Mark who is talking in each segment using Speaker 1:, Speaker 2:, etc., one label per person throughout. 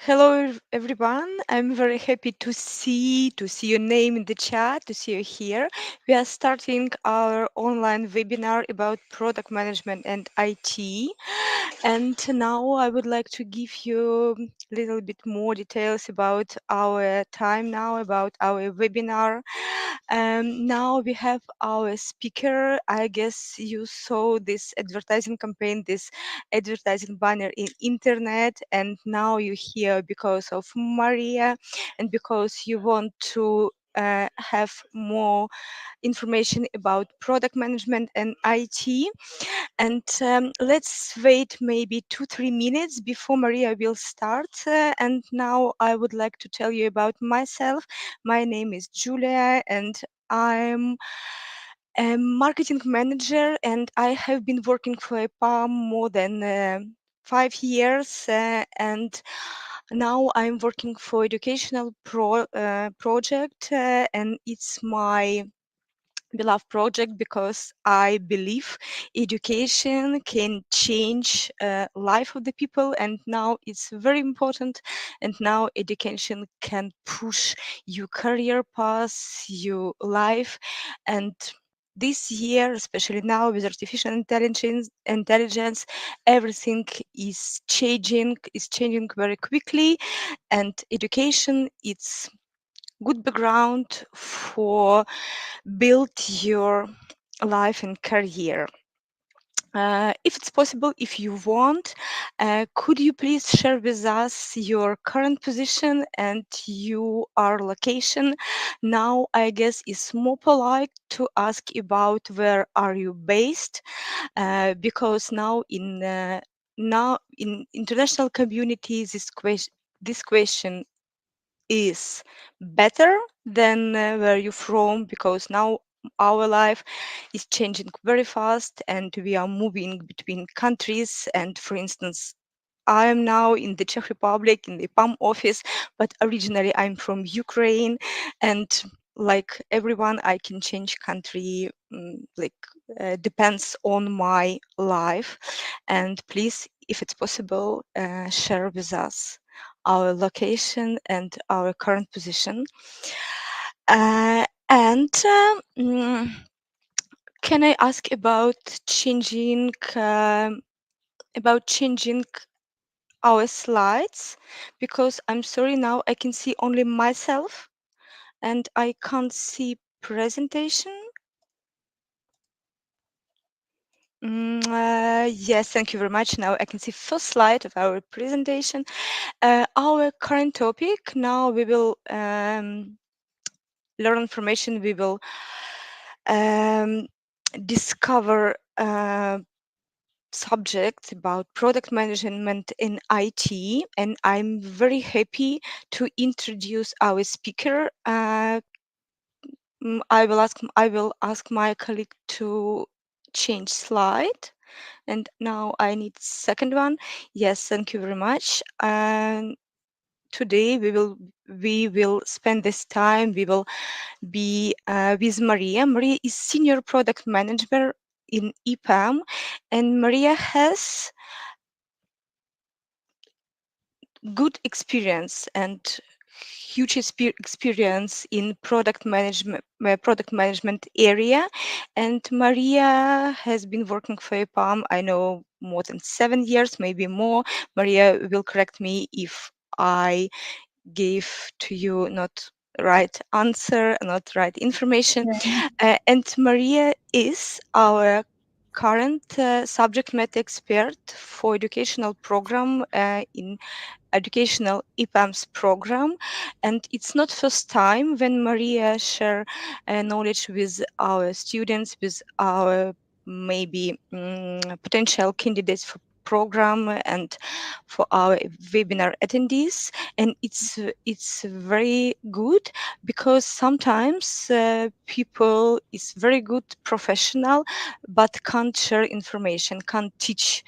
Speaker 1: Hello everyone. I'm very happy to see your name in the chat, to see you here. We are starting our online webinar about product management and IT. And now I would like to give you a little bit more details about our time now, about our webinar. Now we have our speaker. I guess you saw this advertising campaign, this advertising banner in internet, and now you here because of Maria and because you want to have more information about product management and IT. And let's wait maybe 2-3 minutes before Maria will start. And now I would like to tell you about myself. My name is Julia, and I'm a marketing manager, and I have been working for EPAM more than 5 years, and now I'm working for educational project, and it's my beloved project because I believe education can change life of the people, and now it's very important. And now education can push your career path, your life, and this year, especially now with artificial intelligence, everything is changing very quickly, and education it's good background for build your life and career. If it's possible, if you want, could you please share with us your current position and your location? Now, I guess it's more polite to ask about where are you based, because now in international communities, this question is better than where you from, because now our life is changing very fast and we are moving between countries. And for instance, I am now in the Czech Republic in the EPAM office, but originally I'm from Ukraine, and like everyone, I can change country, depends on my life. And please, if it's possible, share with us our location and our current position. And can I ask about changing our slides? Because I'm sorry, now I can see only myself and I can't see presentation. Yes, thank you very much. Now I can see first slide of our presentation. Our current topic. Now we will learn information. We will um, discover subjects about product management in IT, and I'm very happy to introduce our speaker. I will ask my colleague to change slide, and now I need second one. Yes, thank you very much. And today we will spend this time. We will be with Maria. Maria is senior product manager in EPAM, and Maria has good experience and huge experience in product management area. And Maria has been working for EPAM, I know, more than 7 years, maybe more. Maria will correct me if I gave to you not right answer, not right information.
Speaker 2: Yeah.
Speaker 1: And Maria is our current subject matter expert for educational program in educational EPAMS program. And it's not first time when Maria share knowledge with our students, with our maybe potential candidates for program and for our webinar attendees. And it's very good because sometimes people is very good professional but can't share information, can't teach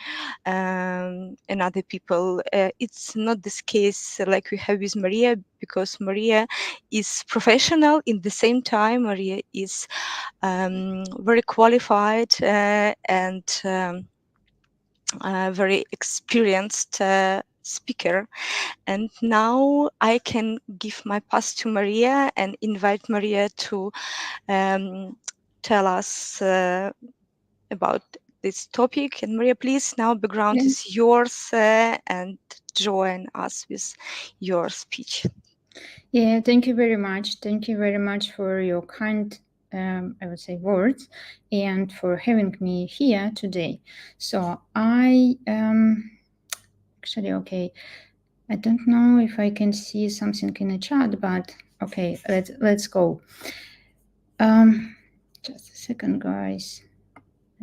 Speaker 1: another people. It's not this case like we have with Maria, because Maria is professional. In the same time, Maria is very qualified and very experienced speaker. And now I can give my pass to Mariia and invite Mariia to tell us about this topic. And Mariia, please, now background
Speaker 2: Yeah.
Speaker 1: is yours and join us with your speech.
Speaker 2: Yeah, thank you very much. Thank you very much for your kind, I would say, words and for having me here today. So I actually, okay, I don't know if I can see something in the chat, but okay, let's go. Just a second, guys.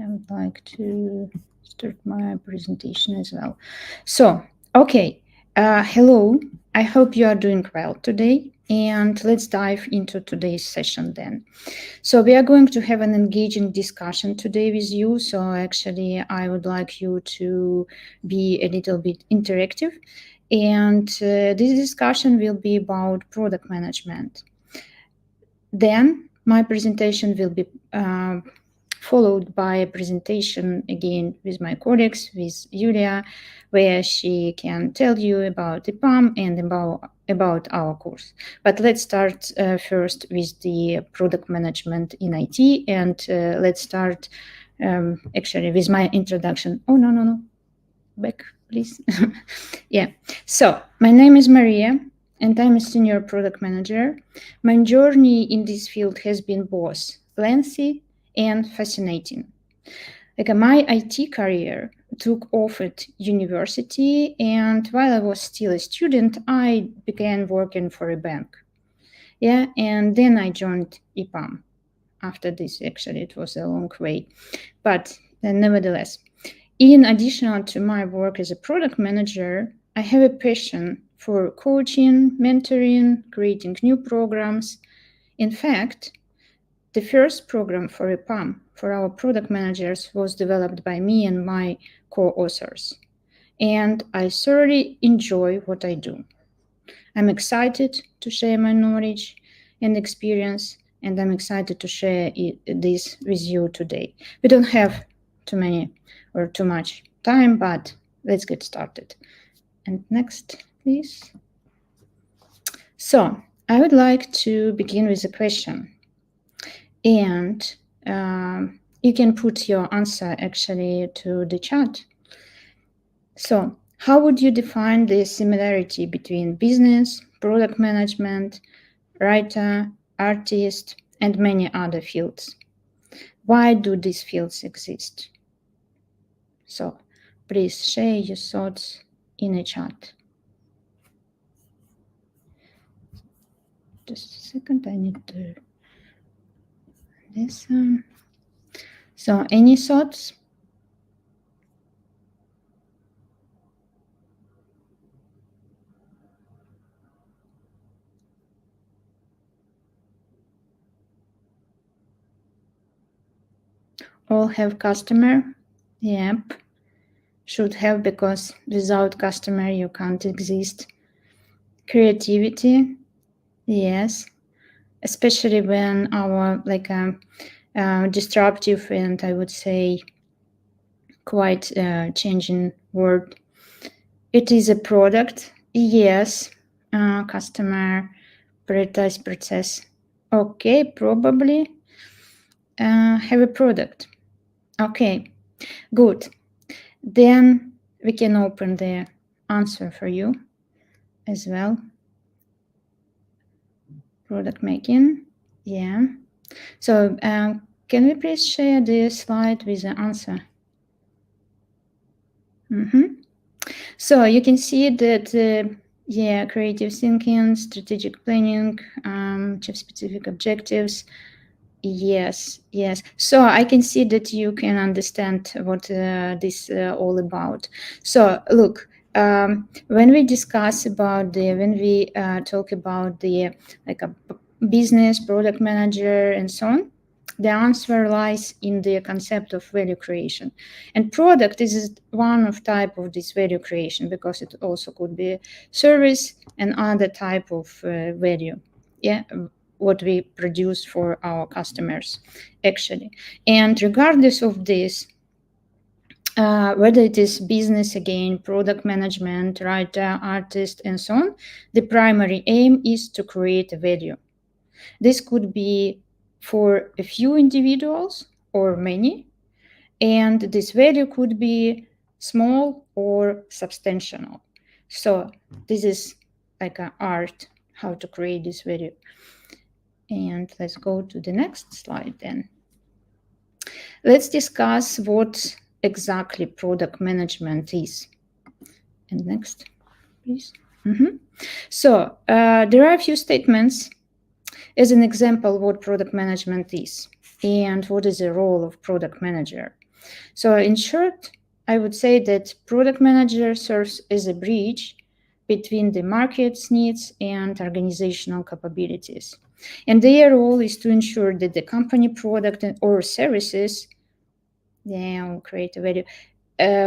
Speaker 2: I would like to start my presentation as well. So, okay, hello. I hope you are doing well today. And let's dive into today's session then. So, we are going to have an engaging discussion today with you. So, actually, I would like you to be a little bit interactive. And this discussion will be about product management. Then, my presentation will be followed by a presentation again with my colleagues, with Julia, where she can tell you about EPAM and about our course. But let's start first with the product management in IT, and let's start actually with my introduction. Oh, no. Back, please. Yeah. So, my name is Mariia, and I'm a senior product manager. My journey in this field has been both lengthy and fascinating. Like my IT career took off at university, and while I was still a student, I began working for a bank. Yeah, and then I joined EPAM. After this, actually, it was a long way, but nevertheless, in addition to my work as a product manager, I have a passion for coaching, mentoring, creating new programs. In fact, the first program for EPAM for our product managers was developed by me and my co authors. And I thoroughly enjoy what I do. I'm excited to share my knowledge and experience, and I'm excited to share this with you today. We don't have too many or too much time, but let's get started. And next, please. So, I would like to begin with a question. And you can put your answer actually to the chat. So, how would you define the similarity between business, product management, writer, artist, and many other fields? Why do these fields exist? So, please share your thoughts in a chat. Just a second, I need to listen. So, any thoughts? All have customer? Yep. Should have, because without customer you can't exist. Creativity? Yes. Especially when our disruptive and I would say quite changing world. It is a product. Yes. Customer prioritize process. Okay, probably have a product. Okay, good. Then we can open the answer for you as well. Product making. Yeah. So can we please share the slide with the answer? So you can see that, creative thinking, strategic planning, achieve specific objectives. Yes. So I can see that you can understand what this all about. So look, when we discuss about when we talk about the like a business, product manager, and so on, the answer lies in the concept of value creation. And product is one of type of this value creation because it also could be service and other type of value. Yeah, what we produce for our customers actually. And regardless of this, whether it is business, again, product management, writer, artist, and so on, the primary aim is to create a value. This could be for a few individuals or many, and this value could be small or substantial. So this is like an art, how to create this value. And let's go to the next slide then. Let's discuss what exactly product management is. And next, please. So there are a few statements as an example what product management is and what is the role of product manager. So in short, I would say that product manager serves as a bridge between the market's needs and organizational capabilities. And their role is to ensure that the company product or services, create a value,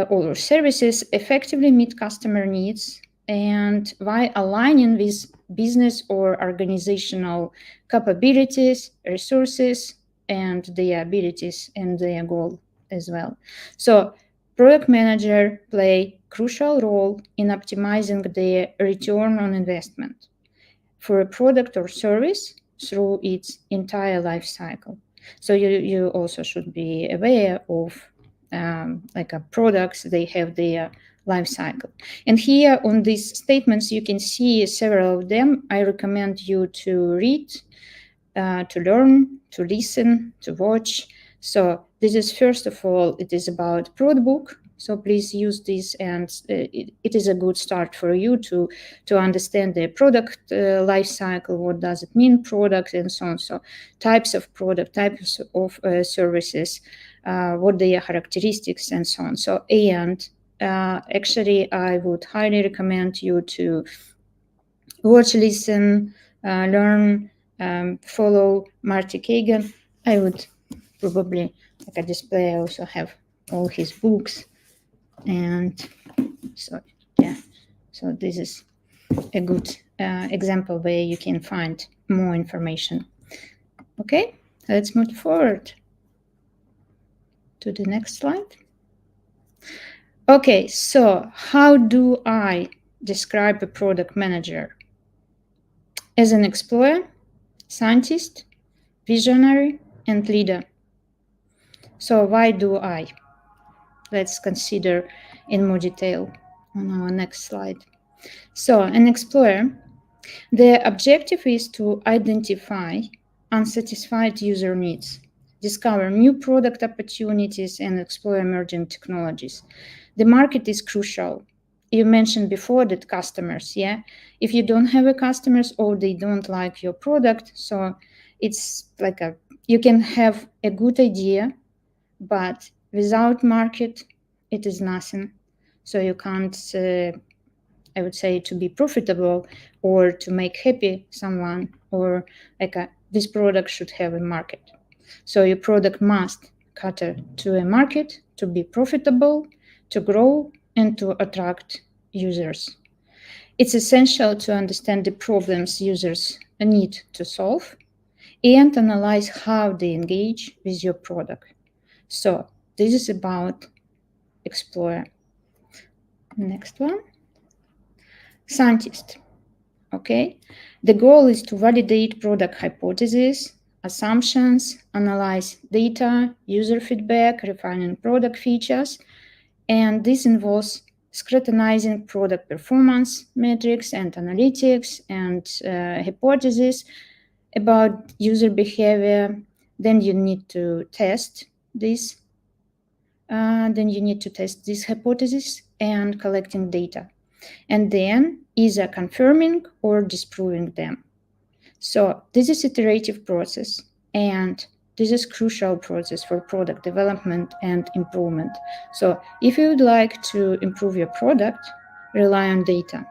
Speaker 2: or services effectively meet customer needs and while aligning with business or organizational capabilities, resources, and their abilities and their goal as well. So product manager play crucial role in optimizing the return on investment for a product or service through its entire life cycle. So you also should be aware of products, they have their life cycle. And here on these statements, you can see several of them. I recommend you to read, to learn, to listen, to watch. So this is, first of all, it is about product book. So please use this, and it is a good start for you to understand the product life cycle. What does it mean, product, and so on. So types of product, types of services, what their characteristics, and so on. So and actually, I would highly recommend you to watch, listen, learn, follow Marty Kagan. I would probably, like a display, I also have all his books. And so, yeah, so this is a good example where you can find more information. Okay, let's move forward to the next slide. Okay, so how do I describe a product manager? As an explorer, scientist, visionary, and leader. So why do I? Let's consider in more detail on our next slide. So an explorer, the objective is to identify unsatisfied user needs, discover new product opportunities, and explore emerging technologies. The market is crucial. You mentioned before that customers, yeah? If you don't have a customers or they don't like your product, so it's like you can have a good idea, but without market, it is nothing. So you can't, I would say, to be profitable or to make happy someone, or this product should have a market. So your product must cater to a market to be profitable, to grow, and to attract users. It's essential to understand the problems users need to solve and analyze how they engage with your product. So this is about explorer. Next one. Scientist. Okay. The goal is to validate product hypotheses, assumptions, analyze data, user feedback, refining product features, and this involves scrutinizing product performance metrics and analytics and hypotheses about user behavior. Then you need to test this. Then you need to test this hypothesis and collecting data, and then either confirming or disproving them. So this is iterative process, and this is crucial process for product development and improvement. So if you would like to improve your product, rely on data.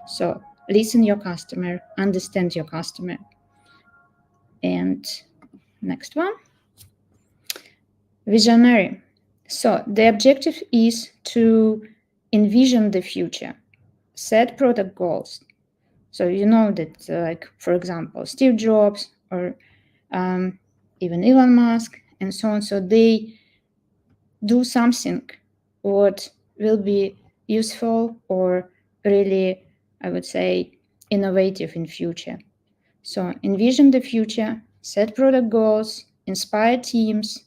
Speaker 2: So listen your customer, understand your customer. And next one, visionary. So the objective is to envision the future, set product goals. So you know that, for example, Steve Jobs or even Elon Musk and so on. So they do something what will be useful or really, I would say, innovative in future. So envision the future, set product goals, inspire teams,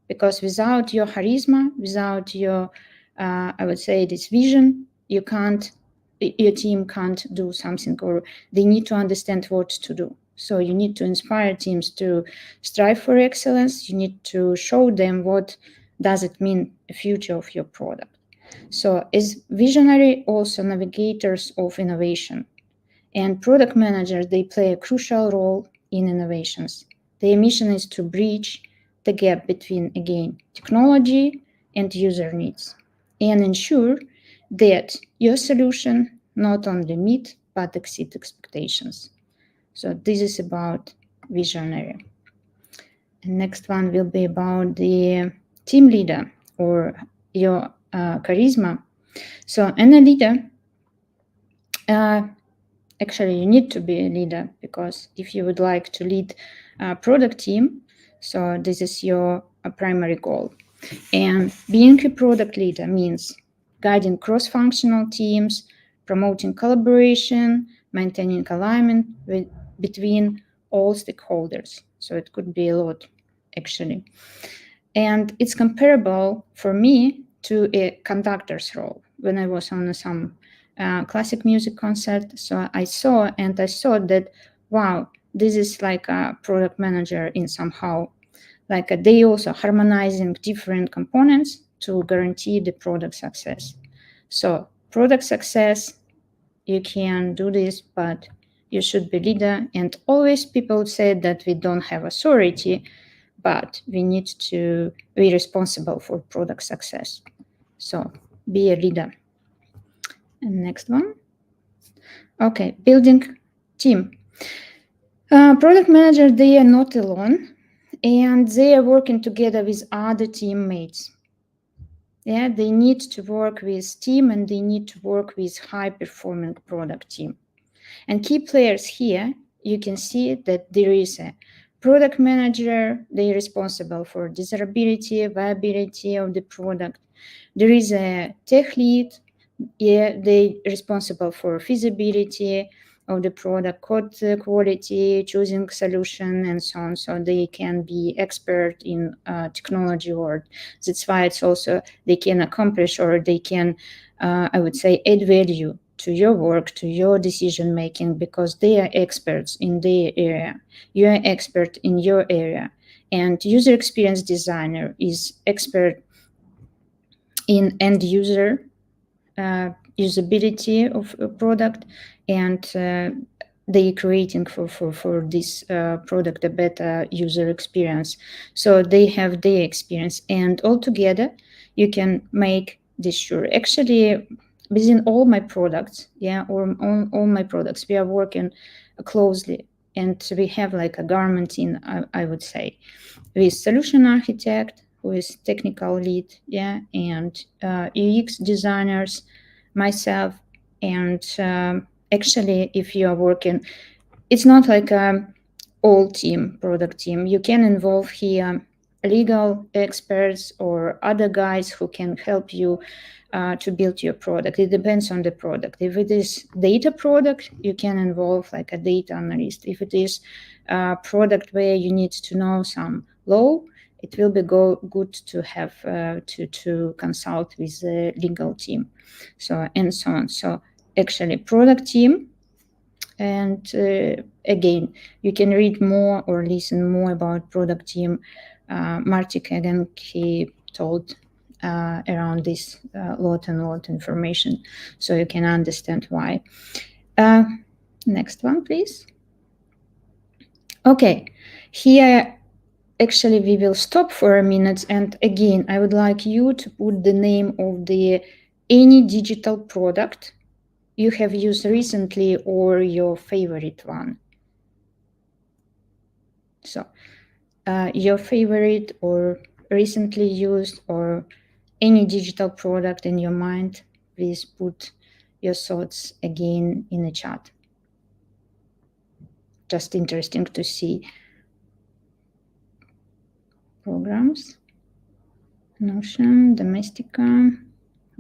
Speaker 2: because without your charisma, without your, I would say, this vision, your team can't do something, or they need to understand what to do. So you need to inspire teams to strive for excellence. You need to show them what does it mean the future of your product. So as visionary, also navigators of innovation, and product managers, they play a crucial role in innovations. Their mission is to bridge the gap between, again, technology and user needs and ensure that your solution not only meet but exceed expectations. So this is about visionary. And next one will be about the team leader or your charisma. So, and a leader, uh, actually you need to be a leader, because if you would like to lead a product team, so this is your primary goal. And being a product leader means guiding cross-functional teams, promoting collaboration, maintaining alignment between all stakeholders. So it could be a lot, actually. And it's comparable for me to a conductor's role when I was on some classic music concert. So I saw and I thought that, wow, this is like a product manager in somehow. Like they also harmonizing different components to guarantee the product success. So product success, you can do this, but you should be leader. And always people say that we don't have authority, but we need to be responsible for product success. So be a leader. And next one. Okay, building team. Product manager, they are not alone, and they are working together with other teammates. Yeah, they need to work with team, and they need to work with high performing product team. And key players here, you can see that there is a product manager, they are responsible for desirability, viability of the product. There is a tech lead, yeah, they responsible for feasibility of the product, code quality, choosing solution, and so on. So they can be expert in technology world. That's why it's also they can accomplish, or they can, I would say, add value to your work, to your decision making, because they are experts in their area. You are expert in your area, and user experience designer is expert in end user usability of a product, and they creating for this product a better user experience. So they have their experience, and altogether you can make this sure. Actually, within all my products, yeah, or on all my products, we are working closely, and we have like a garment team, I would say, with solution architect, who is technical lead, yeah, and UX designers, myself, and actually, if you are working, it's not like a all team, product team. You can involve here legal experts or other guys who can help you to build your product. It depends on the product. If it is data product, you can involve like a data analyst. If it is a product where you need to know some law, it will be good to have to consult with the legal team, so and so on. So actually, product team. And again, you can read more or listen more about product team. Marty Kagan, he told around this lot and lot information, so you can understand why. Next one, please. Okay, here actually we will stop for a minute, and again I would like you to put the name of the any digital product you have used recently or your favorite one. So your favorite or recently used or any digital product in your mind, please put your thoughts again in the chat. Just interesting to see programs. Notion, Domestica.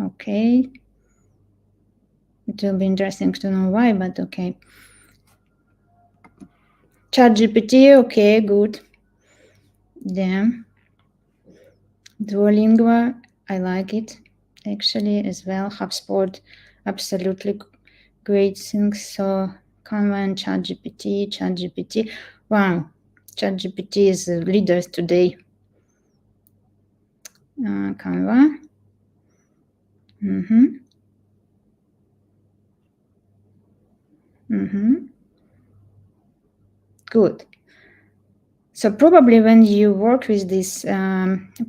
Speaker 2: Okay. It will be interesting to know why, but okay. ChatGPT, okay, good. Yeah. Duolingo, I like it actually as well. HubSpot, absolutely great things. So Canva and ChatGPT. Wow, ChatGPT is the leader today. Canva. Mm-hmm. Mm-hmm. Good. So probably when you work with these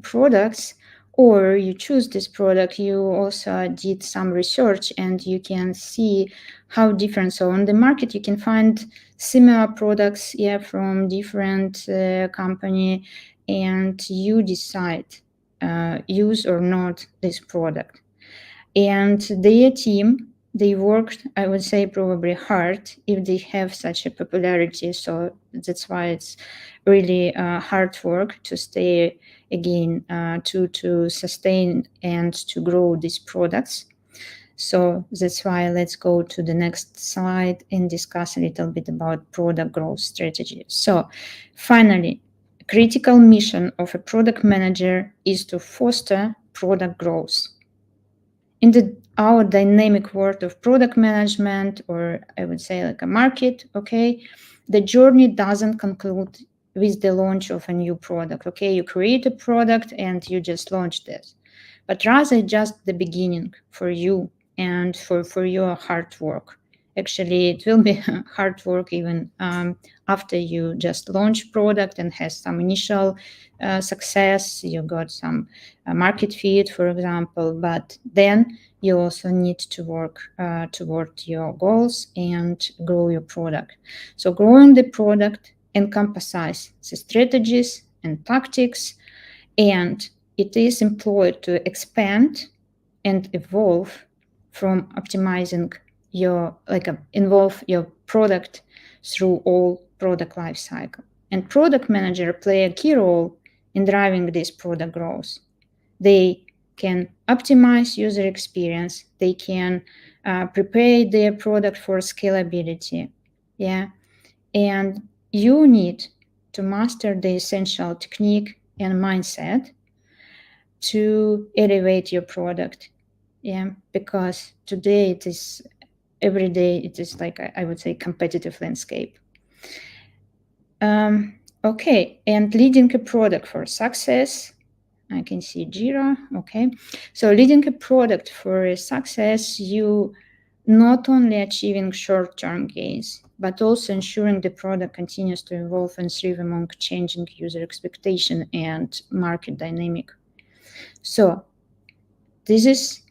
Speaker 2: products or you choose this product, you also did some research and you can see how different. So on the market, you can find similar products, yeah, from different company, and you decide use or not this product. And their team, they worked, I would say, probably hard if they have such a popularity. So that's why it's really hard work to stay again, to sustain and to grow these products. So that's why let's go to the next slide and discuss a little bit about product growth strategy. So finally, critical mission of a product manager is to foster product growth. In our dynamic world of product management, or I would say like a market, okay, the journey doesn't conclude with the launch of a new product. Okay, you create a product and you just launch this, but rather just the beginning for you and for your hard work. Actually, it will be hard work even after you just launch product and has some initial success. You got some market fit, for example, but then you also need to work toward your goals and grow your product. So growing the product encompasses the strategies and tactics, and it is employed to expand and evolve from optimizing your involve your product through all product life cycle. And product manager play a key role in driving this product growth. They can optimize user experience. They can prepare their product for scalability. Yeah, and you need to master the essential technique and mindset to elevate your product. Yeah, because today it is every day it is like I would say competitive landscape. Okay, and leading a product for success. I can see Jira. Okay, so leading a product for success, you not only achieving short-term gains, but also ensuring the product continues to evolve and thrive among changing user expectation and market dynamic. So this is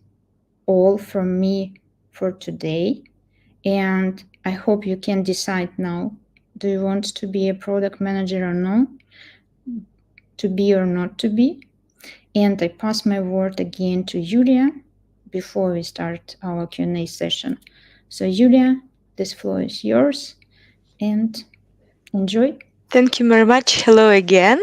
Speaker 2: all from me for today. And I hope you can decide now, do you want to be a product manager or no? To be or not to be? And I pass my word again to Julia before we start our Q&A session. So Julia, this floor is yours and enjoy.
Speaker 1: Thank you very much. Hello again.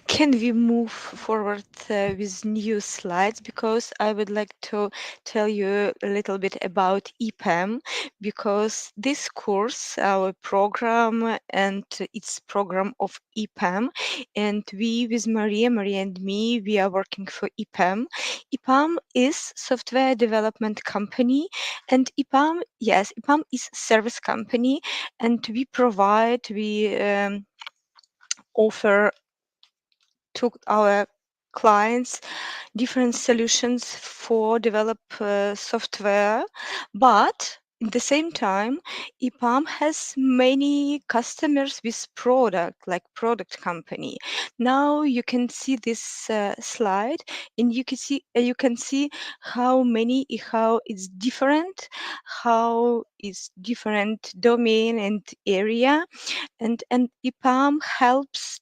Speaker 1: Can we move forward with new slides? Because I would like to tell you a little bit about EPAM, because this course, our program, and it's program of EPAM, and we with Maria and me, we are working for EPAM. EPAM is software development company, and EPAM, yes, EPAM is service company, and we offer to our clients different solutions for develop software, but at the same time EPAM has many customers with product, like product company. Now you can see this slide, and you can see how it's different, how is different domain and area, and EPAM helps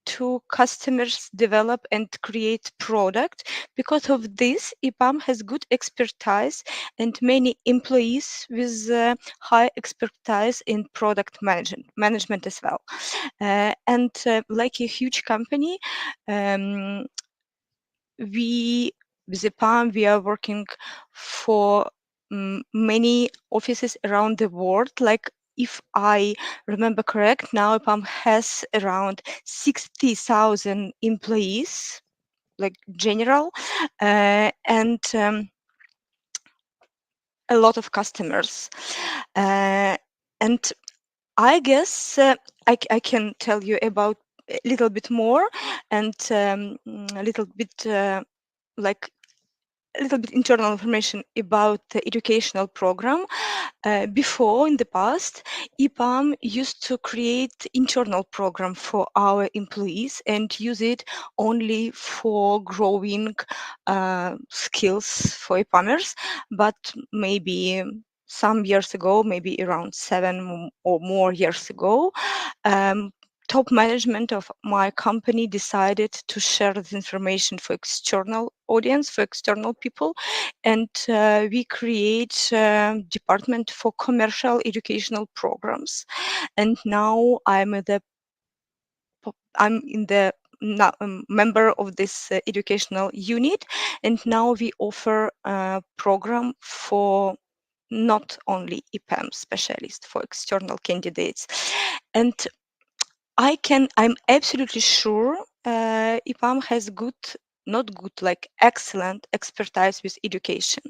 Speaker 1: to customers develop and create product. Because of this, EPAM has good expertise and many employees with high expertise in product management as well. And like a huge company, um, we with EPAM, we are working for many offices around the world. Like if I remember correct, now EPAM has around 60,000 employees, like general, and a lot of customers. And I guess I can tell you about a little bit more and a little bit like a little bit internal information about the educational program. Before, in the past, EPAM used to create internal program for our employees and use it only for growing skills for EPAMers. But maybe some years ago, maybe around or more years ago, um, top management of my company decided to share this information for external audience, for external people, and we create department for commercial educational programs. And now I'm in the member of this educational unit, and now we offer a program for not only EPAM specialists, for external candidates. And I'm absolutely sure EPAM has not good, like excellent expertise with education,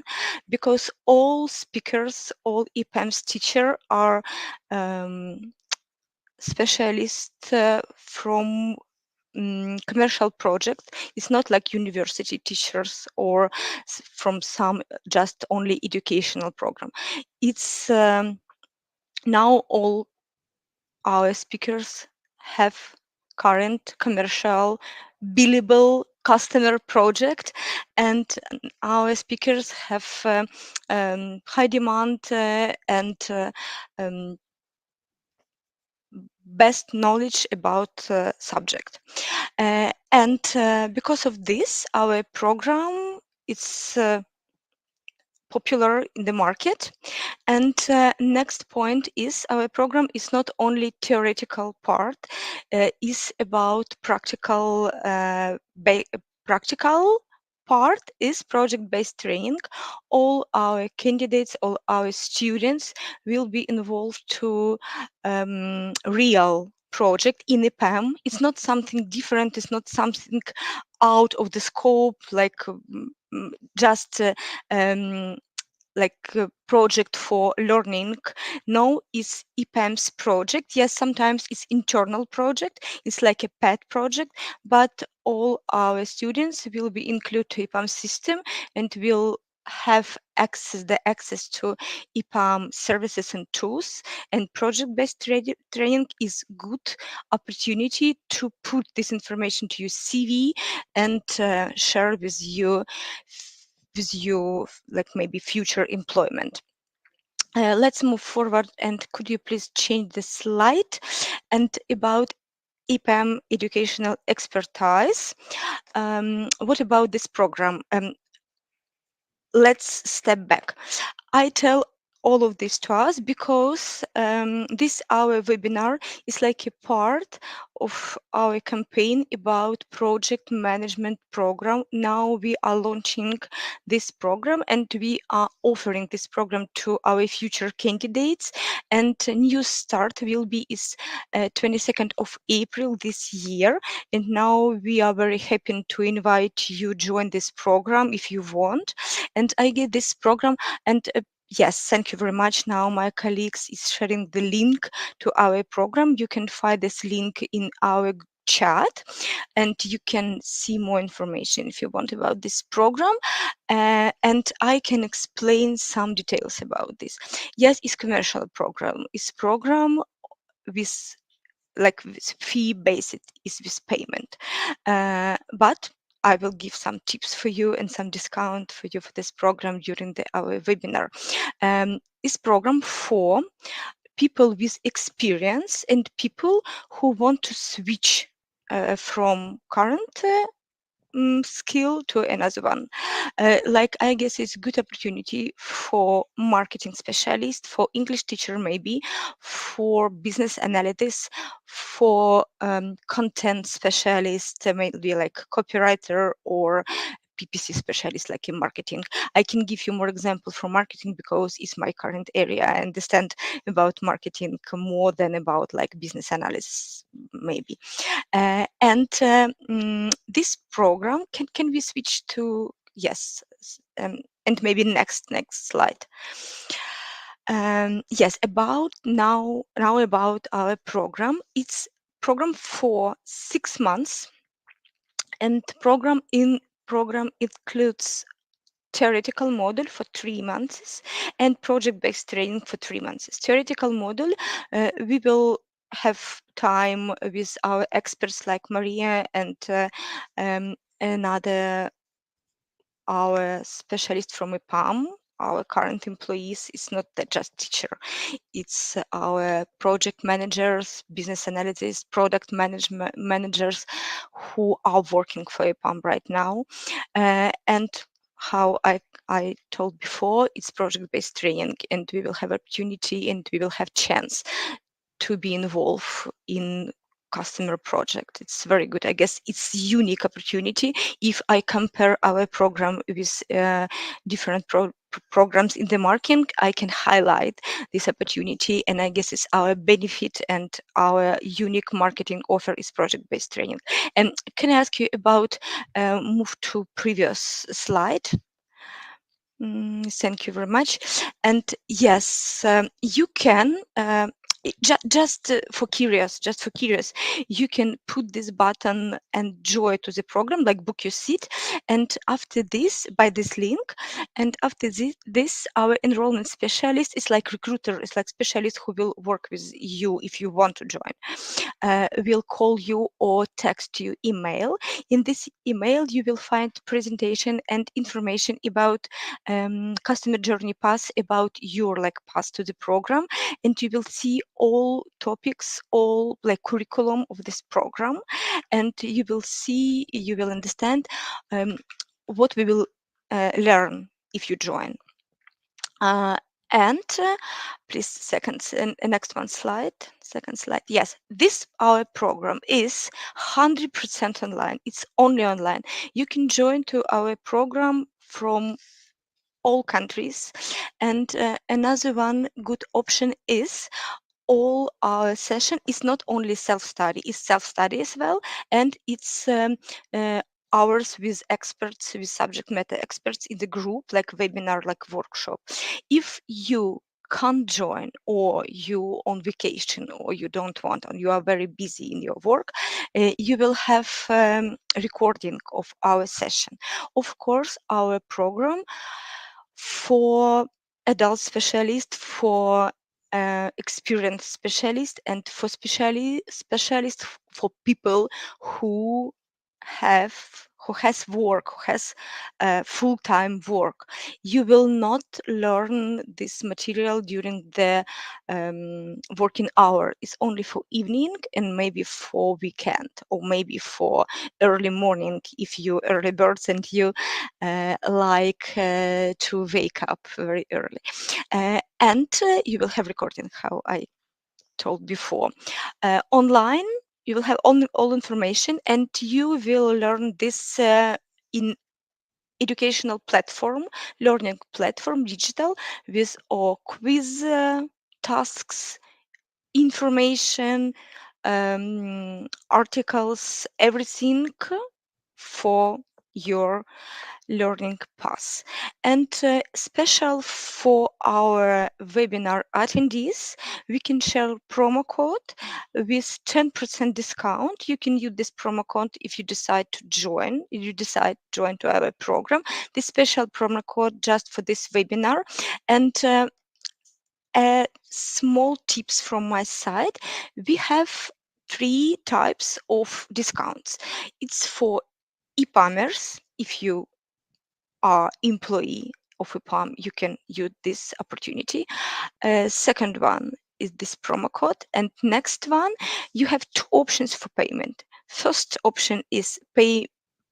Speaker 1: because all speakers, all EPAM's teacher are specialists from commercial projects. It's not like university teachers or from some just only educational program. It's now all our speakers have current commercial billable customer project, and our speakers have high demand and best knowledge about subject. And because of this, our program is popular in the market. And next point is our program is not only theoretical part, is about practical part is project-based training. All our candidates, all our students will be involved to real project in EPAM. It's not something different. It's not something out of the scope, like just like a project for learning. No, it's EPAM's project. Yes, sometimes it's internal project. It's like a pet project, but all our students will be included to EPAM system and will have the access to EPAM services and tools. And project-based training is good opportunity to put this information to your CV and share with you like maybe future employment. Let's move forward, and could you please change the slide? And about EPAM educational expertise. What about this program? Let's step back. I tell all of this to us because this our webinar is like a part of our campaign about project management program. Now we are launching this program and we are offering this program to our future candidates, and a new start will be is 22nd of April this year. And now we are very happy to invite you join this program if you want. And I get this program, and yes, thank you very much. Now my colleagues is sharing the link to our program. You can find this link in our chat, and you can see more information if you want about this program. And I can explain some details about this. Yes, it's commercial program. It's program with like with fee based, is with payment, but I will give some tips for you and some discount for you for this program during our webinar. This program for people with experience and people who want to switch from current skill to another one. Like I guess it's good opportunity for marketing specialist, for English teacher maybe, for business analysts, for content specialist, maybe like copywriter or PPC specialist like in marketing. I can give you more example from marketing because it's my current area. I understand about marketing more than about like business analysis maybe. This program can we switch to yes, and maybe next slide. Yes, about now about our program. It's program for 6 months, and program includes theoretical model for 3 months and project-based training for 3 months. Theoretical model, we will have time with our experts like Mariia and another our specialist from EPAM. Our current employees is not just teacher, it's our project managers, business analysts, product management managers who are working for EPAM right now. And how I told before, it's project-based training, and we will have opportunity and we will have chance to be involved in customer project. It's very good. I guess it's unique opportunity. If I compare our program with different programs in the market, I can highlight this opportunity, and I guess it's our benefit and our unique marketing offer is project-based training. And can I ask you about move to previous slide? Thank you very much. And yes, you can just for curious, you can put this button and join to the program, like book your seat. And after this, by this link, and after this, our enrollment specialist is like recruiter, is like specialist who will work with you if you want to join. Will call you or text you email. In this email, you will find presentation and information about customer journey path, about your like path to the program, and you will see all topics, all like curriculum of this program, and you will understand what we will learn if you join. Uh, and please next one slide, second slide. Yes, this our program is 100% online. It's only online. You can join to our program from all countries. And another one good option is all our session is not only self-study, it's self-study as well, and it's hours with experts, with subject matter experts in the group, like webinar, like workshop. If you can't join, or you on vacation, or you don't want, and you are very busy in your work, you will have recording of our session. Of course, our program for adult specialists, for experienced specialists, and for specialists for people who have who has work, who has full-time work. You will not learn this material during the working hour. It's only for evening and maybe for weekend, or maybe for early morning if you early birds and you like to wake up very early. And you will have recording, how I told before. Online, you will have all information, and you will learn this in educational platform, learning platform, digital, with all quiz tasks, information, articles, everything for your learning path. And special for our webinar attendees, we can share promo code with 10% discount. You can use this promo code if you decide to join, to our program. This special promo code just for this webinar. And small tips from my side. We have three types of discounts. It's for e-commerce. If you are employee of EPAM, you can use this opportunity. Second one is this promo code, and next one, you have two options for payment. First option is pay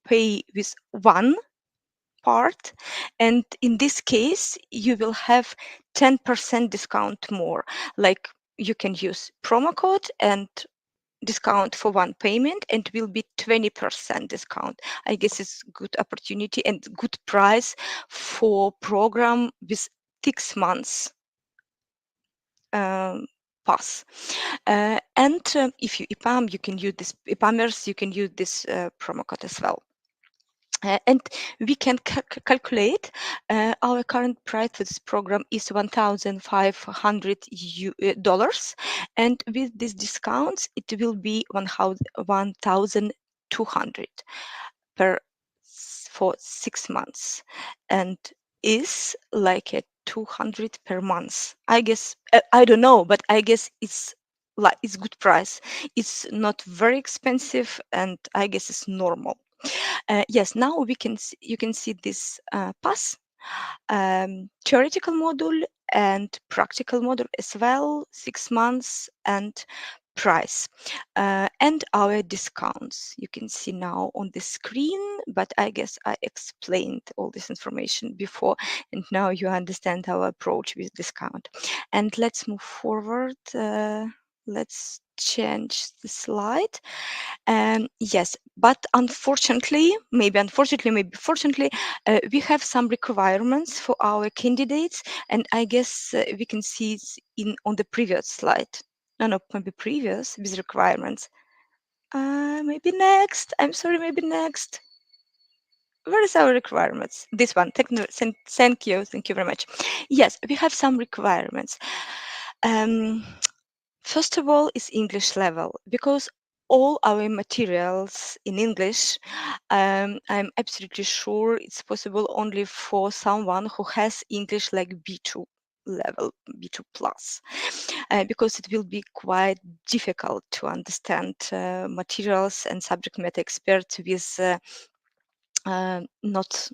Speaker 1: pay with one part, and in this case you will have 10% discount more. Like you can use promo code and discount for one payment, and will be 20% discount. I guess it's good opportunity and good price for program with 6 months um, pass. And if you EPAM, you can use this EPAMers, you can use this promo code as well. And we can calculate our current price for this program is $1,500, and with these discounts it will be 1,200 per for 6 months, and is like a 200 per month. I guess I don't know, but I guess it's like it's good price. It's not very expensive, and I guess it's normal. Yes, now you can see this pass, theoretical module and practical module as well, 6 months, and price and our discounts. You can see now on the screen, but I guess I explained all this information before, and now you understand our approach with discount. And let's move forward. Let's change the slide. Yes, but maybe fortunately, we have some requirements for our candidates, and I guess we can see it in on the previous slide. No, maybe previous with requirements. Maybe next. I'm sorry, maybe next. Where is our requirements? This one. Thank you very much. Yes, we have some requirements. Um, First of all is English level, because all our materials in English. I'm absolutely sure it's possible only for someone who has English like B2 level, B2 plus, because it will be quite difficult to understand materials and subject matter experts not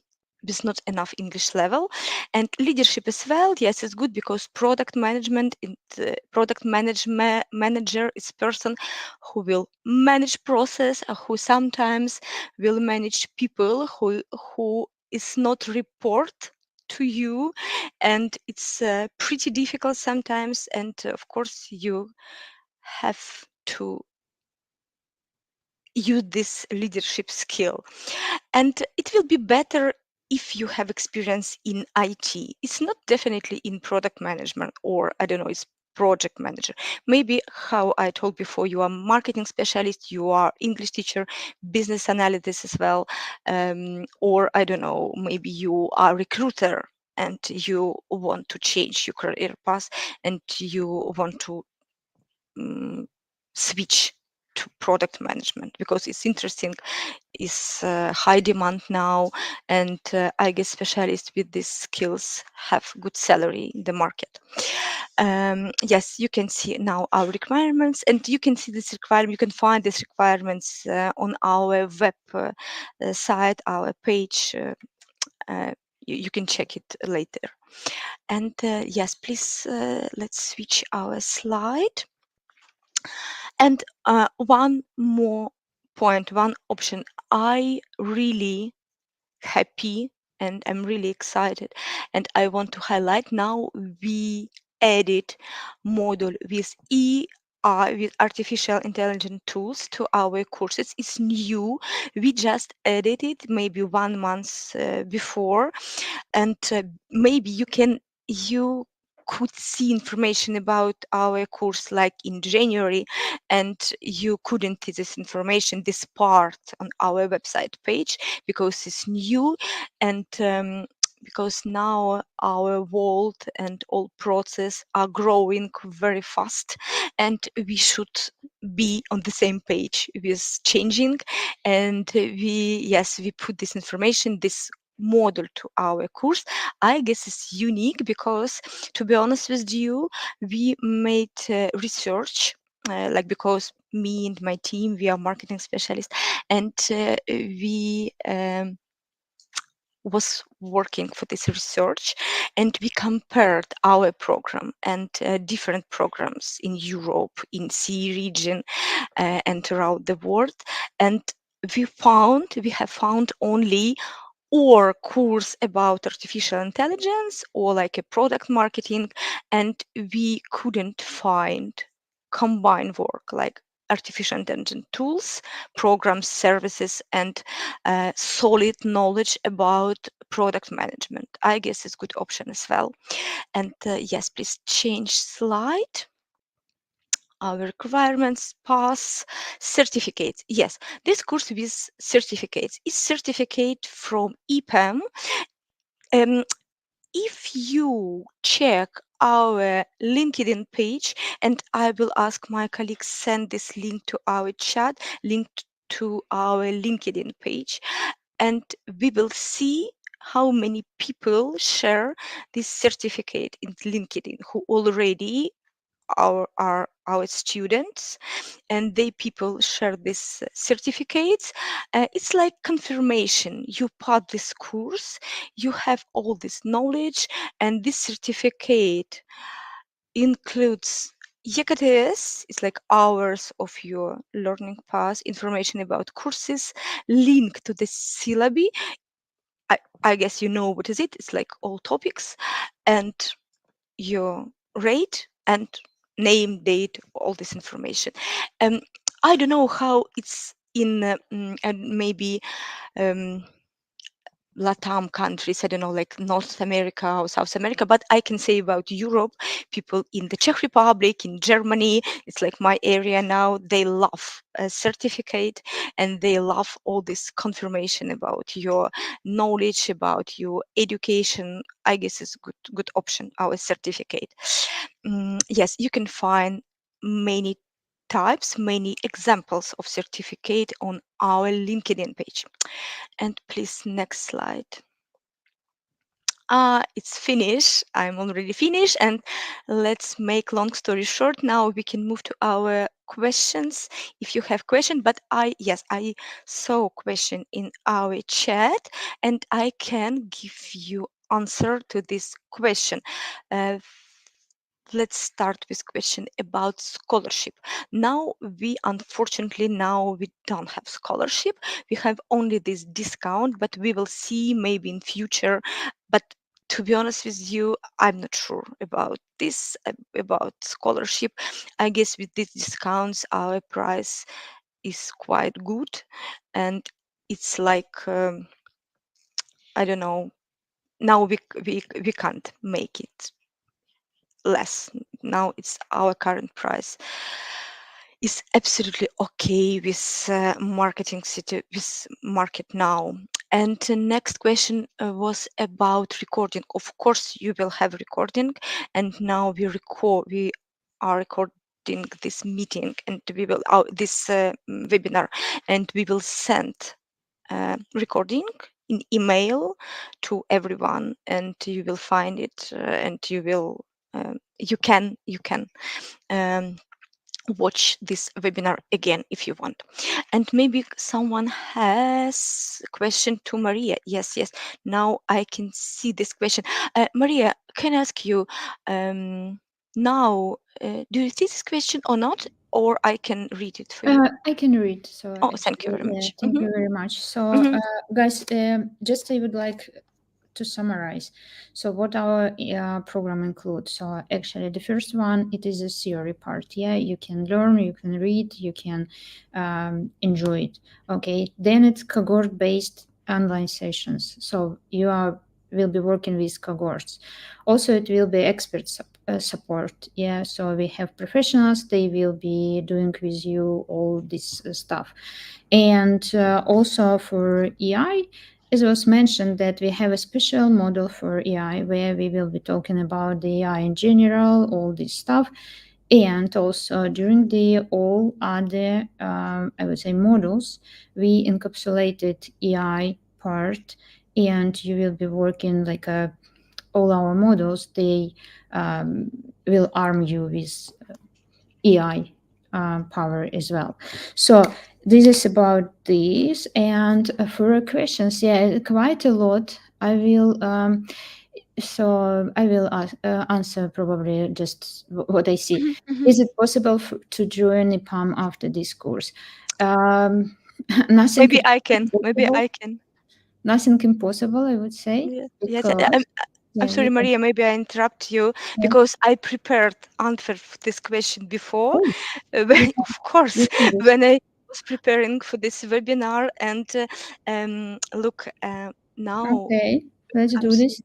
Speaker 1: not enough English level. And leadership as well, yes, it's good, because product management in the product management manager is person who will manage process, who sometimes will manage people who is not report to you, and it's pretty difficult sometimes, and of course you have to use this leadership skill. And it will be better if you have experience in IT. It's not definitely in product management, or I don't know, it's project manager. Maybe how I told before, you are marketing specialist, you are English teacher, business analyst as well, or I don't know, maybe you are recruiter and you want to change your career path, and you want to um, switch to product management because it's interesting, is high demand now, and I guess specialists with these skills have good salary in the market. Yes, you can see now our requirements, and you can see this requirement. You can find these requirements on our web site, our page. You can check it later. And yes, please, let's switch our slide. And one more point, one option. I really happy and I'm really excited, and I want to highlight now we added module with with artificial intelligence tools to our courses. It's new. We just added it maybe 1 month before, and maybe you could see information about our course like in January, and you couldn't see this information, this part on our website page, because it's new, and because now our world and all process are growing very fast, and we should be on the same page with changing. And we put this information, this model to our course. I guess it's unique because, to be honest with you, we made research. Like, because me and my team, we are marketing specialists, and we was working for this research, and we compared our program and different programs in Europe, in CE region, and around the world. And we have found only or course about artificial intelligence or like a product marketing, and we couldn't find combined work like artificial intelligence tools, programs, services, and solid knowledge about product management. I guess it's good option as well. And yes, please change slide. Our requirements, pass, certificates. Yes, this course with certificates is certificate from EPAM. Um, if you check our LinkedIn page, and I will ask my colleagues send this link to our chat, linked to our LinkedIn page, and we will see how many people share this certificate in LinkedIn who already are our students, and they people share this certificates. It's like confirmation you passed this course, you have all this knowledge, and this certificate includes EKTS, it's like hours of your learning path, information about courses, link to the syllabi. I guess you know what is it. It's like all topics, and your rate and name, date, all this information. Um, I don't know how it's in and maybe um, Latam countries, I don't know, like North America or South America, but I can say about Europe, people in the Czech Republic, in Germany, it's like my area now, they love a certificate, and they love all this confirmation about your knowledge, about your education. I guess it's good option, our certificate. Yes, you can find many types, many examples of certificate on our LinkedIn page. And please, next slide. It's finished. I'm already finished. And let's make long story short. Now we can move to our questions. If you have question, but I saw question in our chat, and I can give you answer to this question. Uh, let's start with question about scholarship. Now we unfortunately now we don't have scholarship, we have only this discount, but we will see maybe in future. But to be honest with you, I'm not sure about this, about scholarship. I guess with these discounts our price is quite good, and it's like I don't know, now we can't make it less. Now it's our current price is absolutely okay with with market now. And the next question was about recording. Of course, you will have recording, and now we are recording this meeting, and we will this webinar, and we will send recording in email to everyone, and you will find it, and you can um, watch this webinar again if you want. And maybe someone has a question to Mariia. Yes, now I can see this question. Mariia, can I ask you now, do you see this question or not, or I can read it for you?
Speaker 2: I can read. So
Speaker 1: Oh, thank you
Speaker 2: actually,
Speaker 1: very
Speaker 2: yeah,
Speaker 1: much.
Speaker 2: thank you very much. So,
Speaker 1: Mhm.
Speaker 2: guys, just I would like to summarize. So, what our program includes. So, actually, the first one it is a theory part. Yeah, you can learn, you can read, you can enjoy it. Okay. Then it's cohort-based online sessions. So you are will be working with cohorts. Also, it will be expert support. Yeah, so we have professionals. They will be doing with you all this stuff, and also for EI. As was mentioned, that we have a special model for AI where we will be talking about the AI in general, all this stuff, and also during the all other, I would say, models, we encapsulated AI part, and you will be working like all our models. They um, will arm you with AI power as well. So this is about this, and for questions, yeah, quite a lot. I will answer probably just what I see.
Speaker 1: Mhm, mhm.
Speaker 2: Is it possible to join EPAM after this course? Um, Nothing
Speaker 1: Maybe I can. Maybe
Speaker 2: impossible.
Speaker 1: I can.
Speaker 2: Nothing impossible, I would say,
Speaker 1: Yeah. Yes.
Speaker 2: because
Speaker 1: I'm
Speaker 2: yeah,
Speaker 1: sorry,
Speaker 2: you can.
Speaker 1: Maria. Maybe I interrupt you
Speaker 2: Yeah.
Speaker 1: because I prepared answer for this question before.
Speaker 2: Oh, you
Speaker 1: Of course,
Speaker 2: you can do
Speaker 1: when I was preparing for this webinar, and look, now
Speaker 2: okay. Let's
Speaker 1: I'm.
Speaker 2: do this.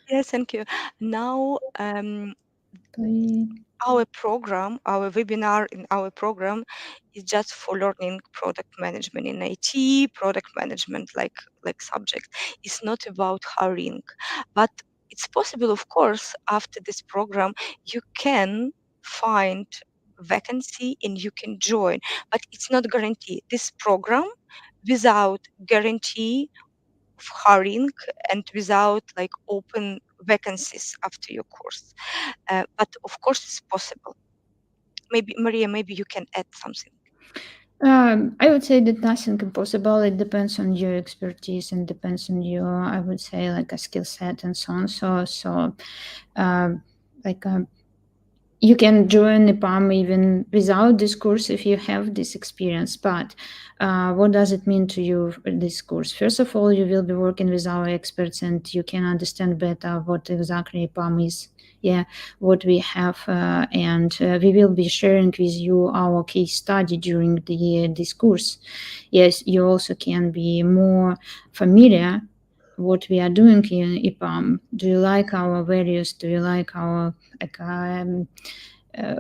Speaker 1: Yes, thank you. Now,
Speaker 2: Okay.
Speaker 1: our program, our webinar in our program is just for learning product management in IT, product management like subject. It's not about hiring, but it's possible, of course, after this program, you can find vacancy and you can join, but it's not guarantee. This program without guarantee of hiring and without like open vacancies after your course. But of course, it's possible. Maybe Maria, maybe you can add something.
Speaker 2: I would say that nothing impossible. It depends on your expertise and depends on your, I would say, like a skill set and so on. So, um, like you can join EPAM even without this course if you have this experience. But what does it mean to you, this course? First of all, you will be working with our experts and you can understand better what exactly EPAM is. Yeah, what we have, and we will be sharing with you our case study during this course. Yes, you also can be more familiar what we are doing in EPAM. Do you like our values? Do you like our like uh,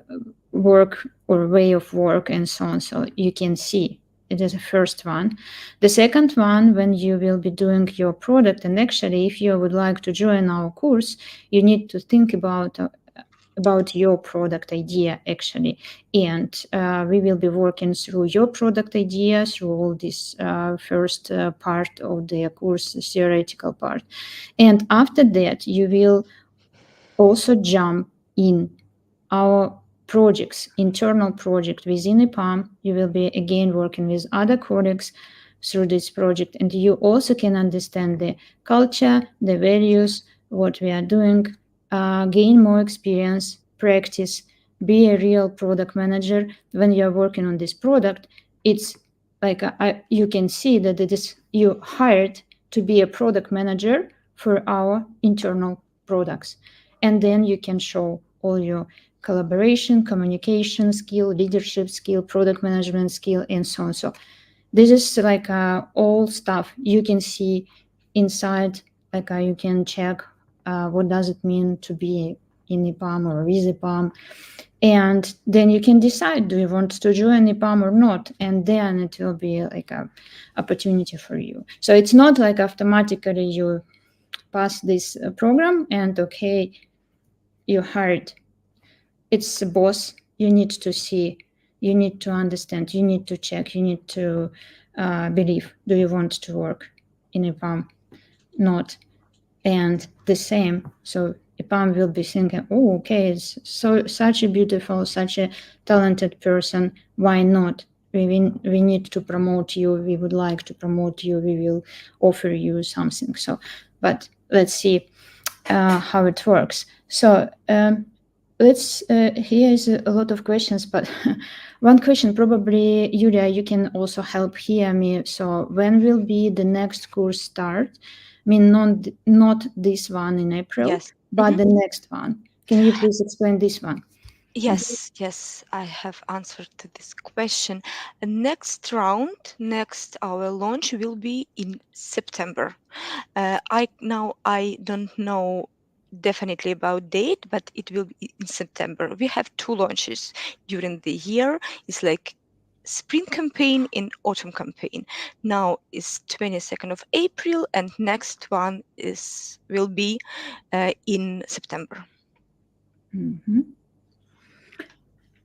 Speaker 2: work or way of work and so on? So you can see it is the first one. The second one, when you will be doing your product, and actually, if you would like to join our course, you need to think about your product idea actually, and we will be working through your product idea through all this first part of the course, theoretical part, and after that you will also jump in our projects, internal project within EPAM. You will be again working with other colleagues through this project, and you also can understand the culture, the values, what we are doing, gain more experience, practice, be a real product manager. When you are working on this product, it's like you can see that it is you hired to be a product manager for our internal products, and then you can show all your collaboration, communication skill, leadership skill, product management skill, and so on. So this is like all stuff you can see inside. Like you can check what does it mean to be in EPAM or with EPAM, and then you can decide, do you want to join EPAM or not, and then it will be like a opportunity for you. So it's not like automatically you pass this program and okay, you hired. It's a boss. You need to see, you need to understand, you need to check, you need to believe, do you want to work in EPAM? Not. And the same, so EPAM will be thinking, oh, okay, it's so such a beautiful, such a talented person, why not? We need to promote you, we would like to promote you, we will offer you something. So but let's see how it works. So let's here is a lot of questions, but one question probably, Yulia, you can also help hear me. So when will be the next course start? I mean, not this one in April,
Speaker 1: Yes.
Speaker 2: but
Speaker 1: Mhm.
Speaker 2: the next one. Can you please explain this one?
Speaker 1: Yes, yes, I have answered to this question. Next round, next our launch will be in September. I don't know definitely about date, but it will be in September. We have two launches during the year. It's like spring campaign and autumn campaign. Now is 22nd of April, and next one is will be in September.
Speaker 2: Mhm.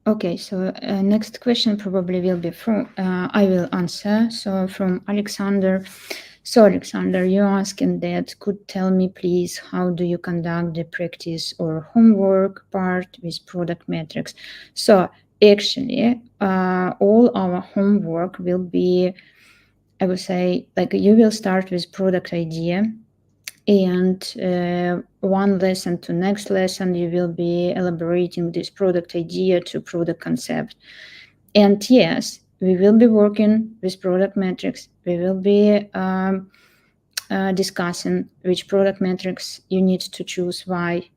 Speaker 2: Okay, so next question probably will be from, I will answer. So from Alexander. So Alexander, you're asking that, could tell me please, how do you conduct the practice or homework part with product metrics? So actually, all our homework will be, I would say, like you will start with product idea, and one lesson to next lesson you will be elaborating this product idea to product concept. And yes, we will be working with product metrics. We will be discussing which product metrics you need to choose, why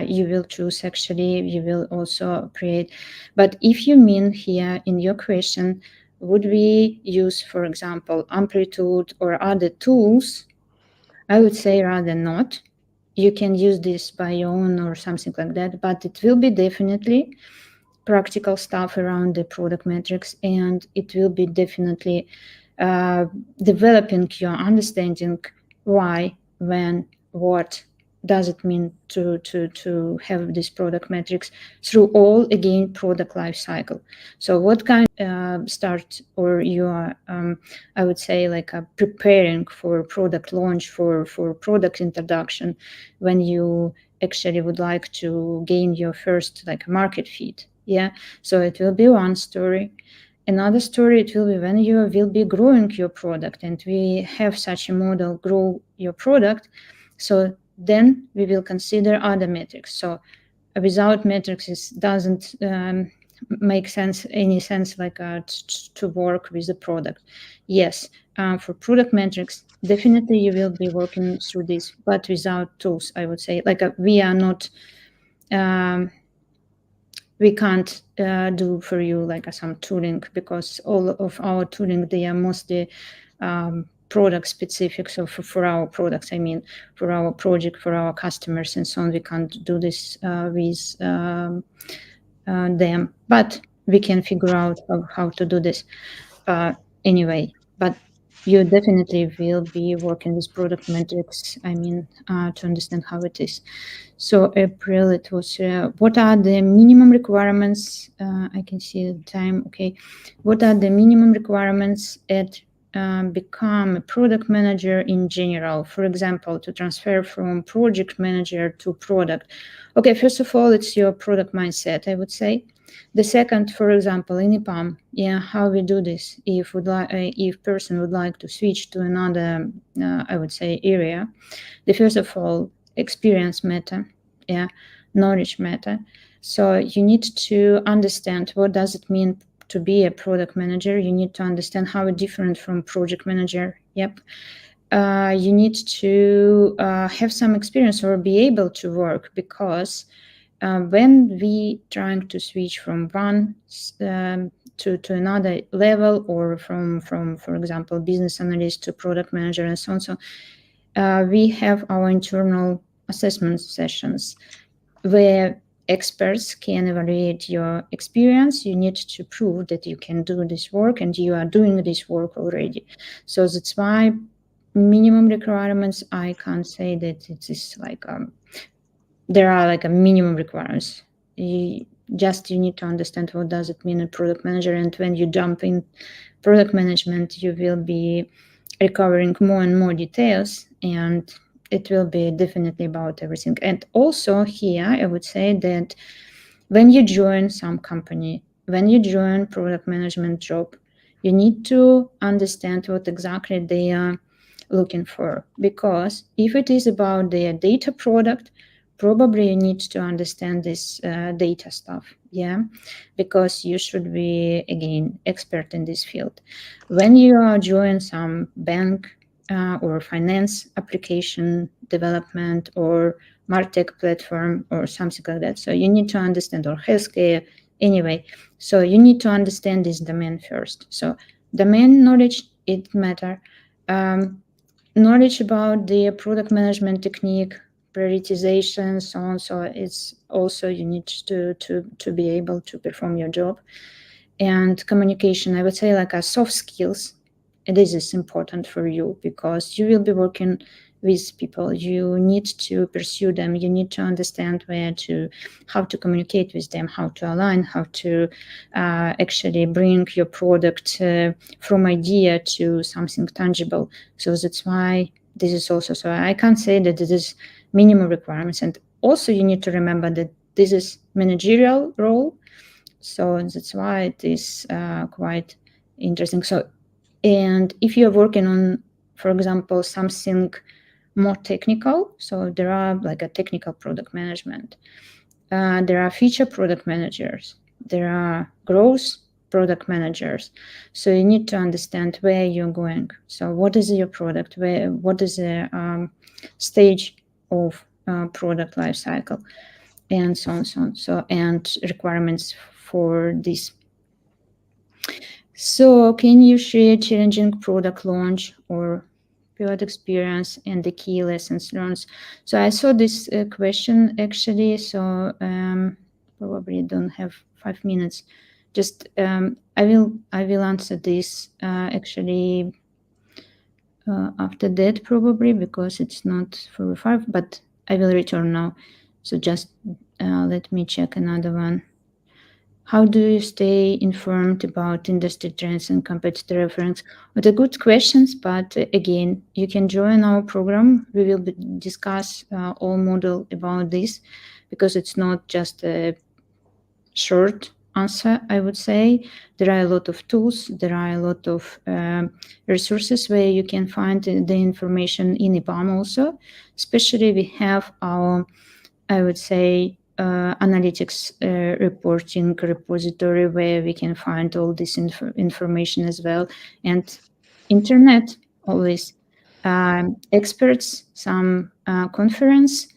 Speaker 2: you will choose actually, you will also create. But if you mean here in your question, would we use, for example, Amplitude or other tools? I would say rather not. You can use this by your own or something like that, but it will be definitely practical stuff around the product metrics, and it will be definitely developing your understanding why, when, what does it mean to have these product metrics through all again product life cycle. So what kind start, or you are I would say like preparing for product launch, for product introduction, when you actually would like to gain your first like market fit. Yeah, so it will be one story. Another story, it will be when you will be growing your product, and we have such a model, grow your product. So then we will consider other metrics. So without metrics, it doesn't make sense, any sense like to work with the product. Yes, for product metrics, definitely you will be working through this, but without tools, I would say. Like we are not um, we can't do for you like some tooling, because all of our tooling, they are mostly product specific. So for our products, I mean, for our project, for our customers and so on, we can't do this with them, but we can figure out how to do this anyway. But you definitely will be working with product metrics, I mean, to understand how it is. So April, it was, what are the minimum requirements? I can see the time, okay. What are the minimum requirements at become a product manager in general? For example, to transfer from project manager to product. Okay, first of all, it's your product mindset, I would say. The second, for example, in EPAM, yeah, how we do this? If person would like to switch to another, I would say, area, the first of all, experience matter, yeah, knowledge matter. So you need to understand what does it mean to be a product manager. You need to understand how it's different from project manager. Yep. You need to have some experience or be able to work, because when we trying to switch from one to another level, or from for example business analyst to product manager and so on, so we have our internal assessment sessions where experts can evaluate your experience. You need to prove that you can do this work and you are doing this work already. So that's why minimum requirements, I can't say that it is like there are like a minimum requirements. You need to understand what does it mean a product manager, and when you jump in product management, you will be recovering more and more details, and it will be definitely about everything. And also here, I would say that when you join some company, when you join product management job, you need to understand what exactly they are looking for. Because if it is about their data product, probably you need to understand this data stuff, yeah, because you should be again expert in this field. When you are join some bank or finance application development or martech platform or something like that, so you need to understand, or healthcare anyway, so you need to understand this domain first. So domain knowledge, it matter. Knowledge about the product management technique, prioritization, so on. So it's also you need to be able to perform your job. And communication, I would say like a soft skills. This is important for you because you will be working with people. You need to pursue them. You need to understand how to communicate with them, how to align, how to actually bring your product from idea to something tangible. So that's why this is also, so I can't say that this is minimum requirements. And also you need to remember that this is managerial role. So that's why it is quite interesting. So, and if you're working on, for example, something more technical, so there are like a technical product management, there are feature product managers, there are growth product managers. So you need to understand where you're going. So what is your product? What is the stage of product life cycle, and so on, so on. So and requirements for this. So can you share challenging product launch or pilot experience and the key lessons learned? So I saw this question actually. So probably don't have 5 minutes. Just I will answer this actually after that probably, because it's not for 5. But I will return now. So just let me check another one. How do you stay informed about industry trends and competitor reference? Well, they're good questions, but again, you can join our program. We will discuss all model about this, because it's not just a short answer, I would say. There are a lot of tools, there are a lot of resources where you can find the information in EPAM also. Especially we have our, I would say, analytics reporting repository where we can find all this information as well. And internet, always experts, some conference,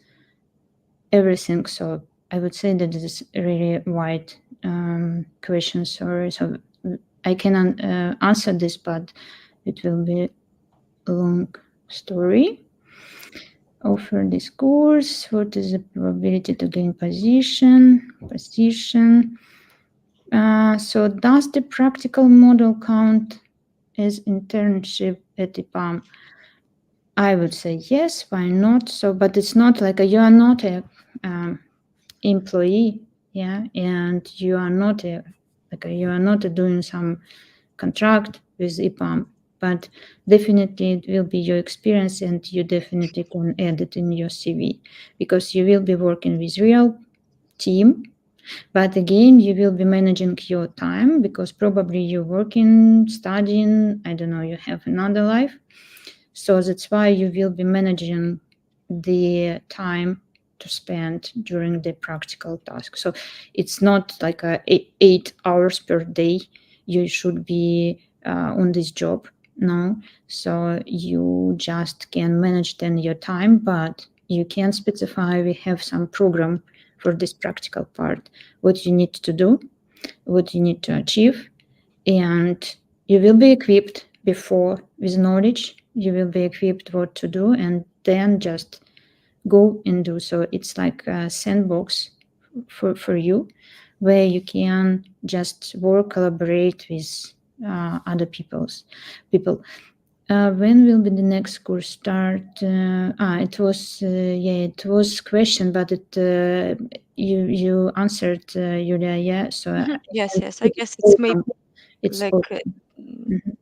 Speaker 2: everything. So I would say that it is really wide question. Sorry, so I can answer this, but it will be a long story. Offer this course. What is the probability to gain position? So does the practical model count as internship at EPAM? I would say yes. Why not? So, but it's not like you are not a employee, yeah, and you are not doing some contract with EPAM, but definitely it will be your experience, and you definitely can add it in your CV, because you will be working with real team. But again, you will be managing your time, because probably you're working, studying, I don't know, you have another life. So that's why you will be managing the time to spend during the practical task. So it's not like 8 hours per day you should be on this job. No. So you just can manage then your time, but you can specify, we have some program for this practical part, what you need to do, what you need to achieve, and you will be equipped before with knowledge. You will be equipped what to do, and then just go and do. So it's like a sandbox for you, where you can just work, collaborate with other people. When will be the next course start? It was question, but you answered, Julia. Yeah, so
Speaker 1: Yes, yes. I
Speaker 2: it's
Speaker 1: guess it's maybe
Speaker 2: autumn. It's
Speaker 1: like
Speaker 2: autumn.
Speaker 1: mm,
Speaker 2: Mhm.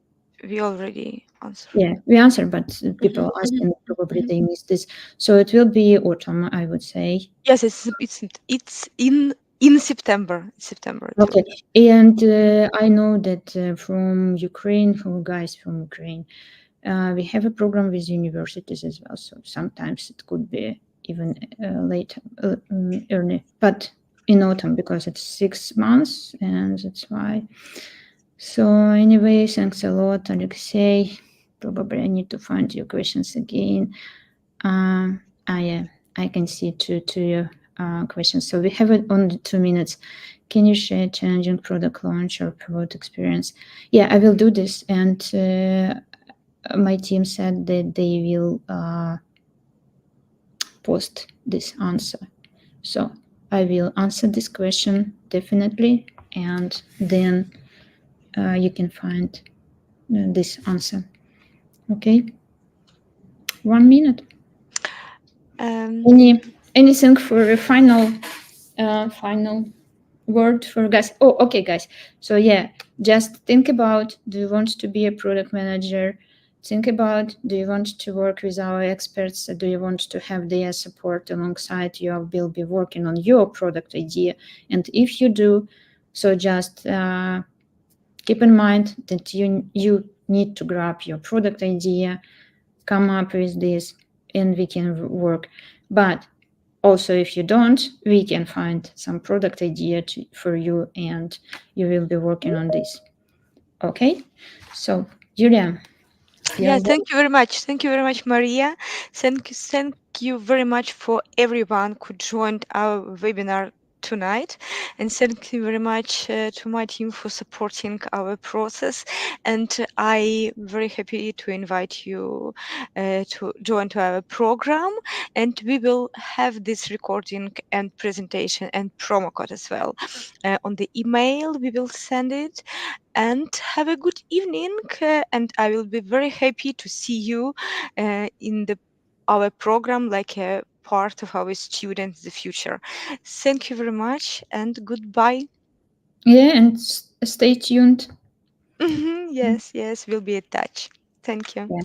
Speaker 1: we already answered.
Speaker 2: Yeah, we answered, but
Speaker 1: Mhm,
Speaker 2: people
Speaker 1: mhm,
Speaker 2: asking probably
Speaker 1: mhm.
Speaker 2: they missed this. So it will be autumn, I would say.
Speaker 1: Yes, it's in September. September it will
Speaker 2: Okay,
Speaker 1: be.
Speaker 2: and I know that from Ukraine, from guys from Ukraine, we have a program with universities as well. So sometimes it could be even late, early, but in autumn, because it's 6 months, and that's why. So anyway, thanks a lot, Alexei. Probably I need to find your questions again. Yeah, I can see two your questions. So we have it only 2 minutes. Can you share challenging product launch or pivot experience? Yeah, I will do this, and my team said that they will post this answer. So I will answer this question definitely, and then you can find this answer. Okay, 1 minute.
Speaker 1: Um,
Speaker 2: Anything for a final word for guys? Oh, okay, guys. So yeah, just think about: do you want to be a product manager? Think about: do you want to work with our experts? Do you want to have their support alongside you will be working on your product idea? And if you do, so just keep in mind that you need to grab your product idea, come up with this, and we can work. But Also, if you don't, we can find some product idea for you, and you will be working on this. Okay? So, Julia, you are
Speaker 1: Yeah,
Speaker 2: there?
Speaker 1: thank you very much. Thank you very much, Maria. Thank you very much for everyone who joined our webinar tonight. And thank you very much to my team for supporting our process. And I very happy to invite you to join to our program. And we will have this recording and presentation and promo code as well. On the email, we will send it, and have a good evening. And I will be very happy to see you in the our program, like a part of our students the future. Thank you very much and goodbye.
Speaker 2: Yeah, and stay tuned.
Speaker 1: Yes, yes, we'll be in touch. Thank you.
Speaker 2: Yeah.